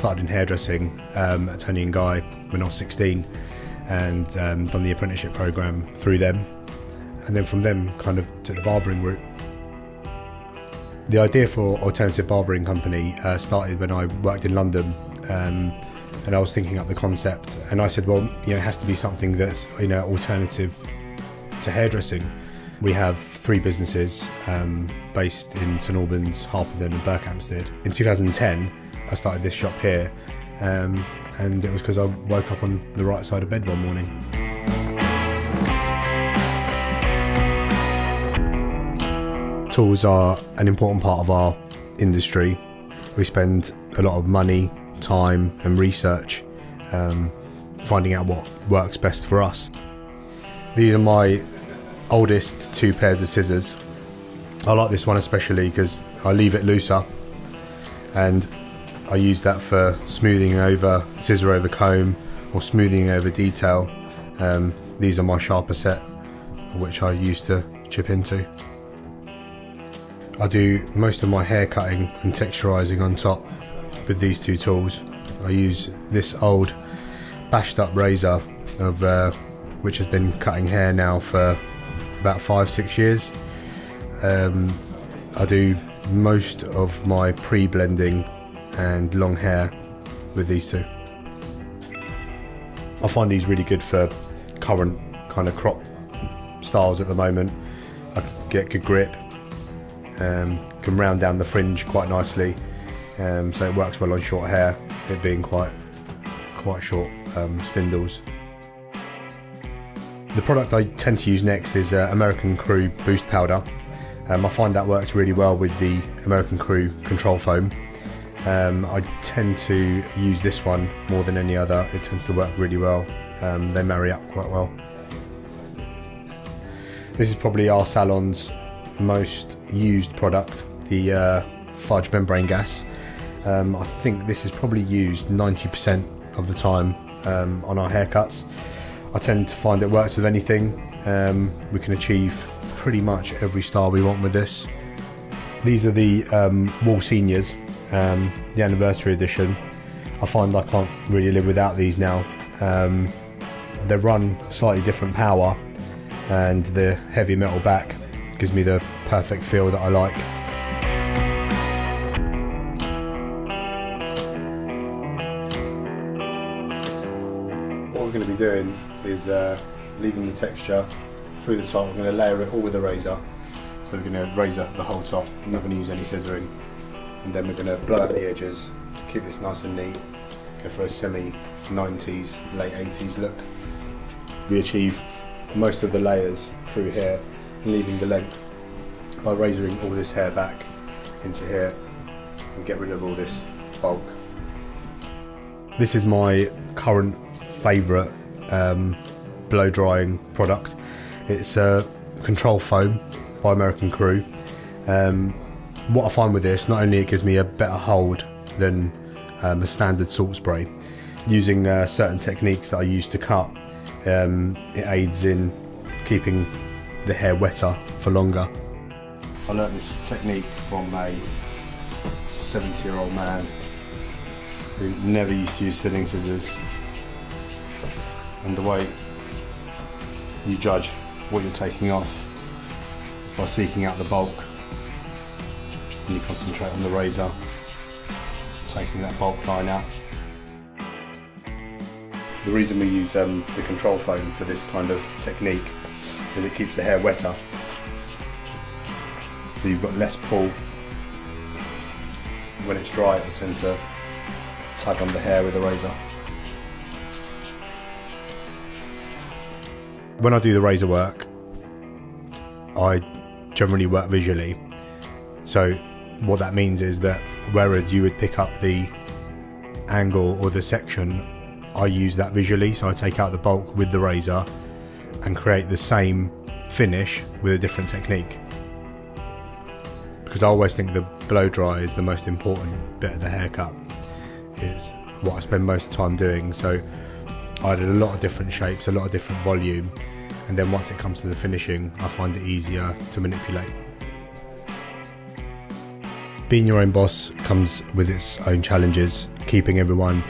started in hairdressing at Tony and Guy when I was 16 and done the apprenticeship programme through them, and then from them kind of took the barbering route. The idea for Alternative Barbering Company started when I worked in London, and I was thinking up the concept, and I said, well, it has to be something that's alternative to hairdressing. We have 3 businesses based in St Albans, Harpenden and Berkhamsted. In 2010 I started this shop here, and it was because I woke up on the right side of bed one morning. Tools are an important part of our industry. We spend a lot of money, time and research finding out what works best for us. These are my oldest 2 pairs of scissors. I like this one especially because I leave it looser, and I use that for smoothing over scissor over comb or smoothing over detail. These are my sharper set, which I used to chip into. I do most of my hair cutting and texturising on top with these 2 tools. I use this old bashed up razor which has been cutting hair now for about 5-6 years. I do most of my pre-blending and long hair with these 2. I find these really good for current kind of crop styles at the moment. I can get good grip, can round down the fringe quite nicely, so it works well on short hair, it being quite short spindles. The product I tend to use next is American Crew Boost Powder. I find that works really well with the American Crew Control Foam. I tend to use this one more than any other. It tends to work really well. They marry up quite well. This is probably our salon's most used product, the fudge membrane gas. I think this is probably used 90% of the time on our haircuts. I tend to find it works with anything. We can achieve pretty much every style we want with this. These are the Wall Seniors, the anniversary edition. I find I can't really live without these now. They run slightly different power, and the heavy metal back gives me the perfect feel that I like. What we're going to be doing is leaving the texture through the top. We're going to layer it all with a razor. So we're going to razor the whole top. I'm not going to use any scissoring. And then we're going to blow out the edges, keep this nice and neat, go for a semi-90s, late 80s look. We achieve most of the layers through here and leaving the length by razoring all this hair back into here and get rid of all this bulk. This is my current favourite blow drying product. It's a Control Foam by American Crew. What I find with this, not only it gives me a better hold than a standard salt spray, using certain techniques that I use to cut, it aids in keeping the hair wetter for longer. I learnt this technique from a 70-year-old man who never used to use thinning scissors, and the way you judge what you're taking off is by seeking out the bulk, and you concentrate on the razor, taking that bulk line out. The reason we use the Control Foam for this kind of technique is it keeps the hair wetter, so you've got less pull. When it's dry, it will tend to tug on the hair with the razor. When I do the razor work, I generally work visually. So what that means is that whereas you would pick up the angle or the section, I use that visually. So I take out the bulk with the razor and create the same finish with a different technique. Because I always think the blow dry is the most important bit of the haircut. It's what I spend most of the time doing. So I did a lot of different shapes, a lot of different volume, and then once it comes to the finishing, I find it easier to manipulate. Being your own boss comes with its own challenges. keeping everyone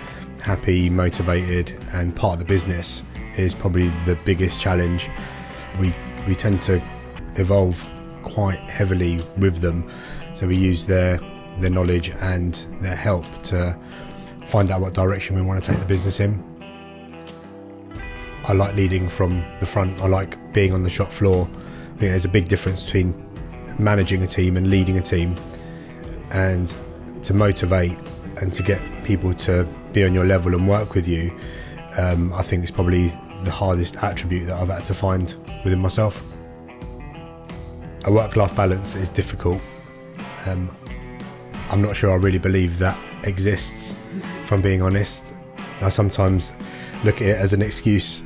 happy, motivated and part of the business is probably the biggest challenge. We tend to evolve quite heavily with them, so we use their knowledge and their help to find out what direction we want to take the business in. I like leading from the front. I like being on the shop floor. I think there's a big difference between managing a team and leading a team, and to motivate and to get people to be on your level and work with you, I think it's probably the hardest attribute that I've had to find within myself. A work-life balance is difficult. I'm not sure I really believe that exists, if I'm being honest. I sometimes look at it as an excuse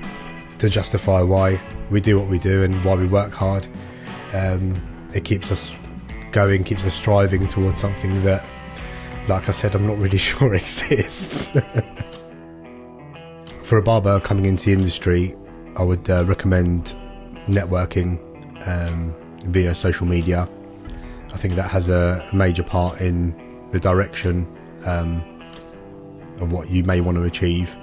to justify why we do what we do and why we work hard. It keeps us going, keeps us striving towards something that, like I said, I'm not really sure exists. For a barber coming into the industry, I would recommend networking via social media. I think that has a major part in the direction of what you may want to achieve.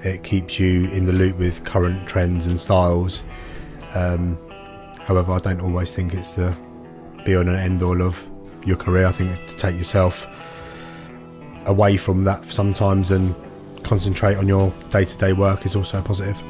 It keeps you in the loop with current trends and styles. However, I don't always think it's the be-all and end-all of your career. I think to take yourself away from that sometimes and concentrate on your day-to-day work is also positive.